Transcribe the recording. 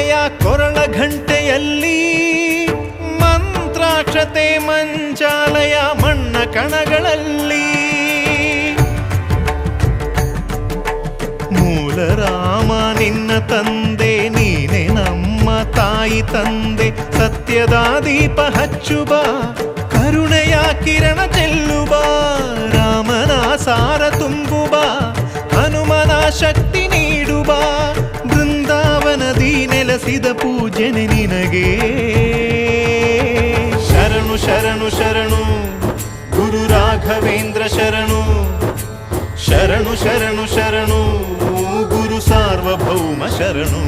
ಕರುಣೆಯ ಕೊರಳ ಘಂಟೆಯಲ್ಲಿ ಮಂತ್ರಾಕ್ಷತೆ ಮಂಚಾಲಯ ಮಣ್ಣ ಕಣಗಳಲ್ಲಿ ಮೂಲ ರಾಮ ನಿನ್ನ ತಂದೆ ನೀನೆ ನಮ್ಮ ತಾಯಿ ತಂದೆ ಸತ್ಯದ ದೀಪ ಹಚ್ಚುವ ಕರುಣೆಯ ಕಿರಣ ಚೆಲ್ಲುವ ರಾಮನ ಸಾರ ತುಂಬುವ ಹನುಮನ ಶಕ್ತಿ ನೀಡುವ ಬೃಂದಾವನದಿ ನೆಲೆಸಿದ ಪೂಜನೆ ನಿನಗೆ ಶರಣು ಶರಣು ಶರಣು ಗುರು ರಾಘವೇಂದ್ರ ಶರಣು ಶರಣು ಶರಣು ಶರಣು ಗುರು ಸಾರ್ವಭೌಮ ಶರಣು.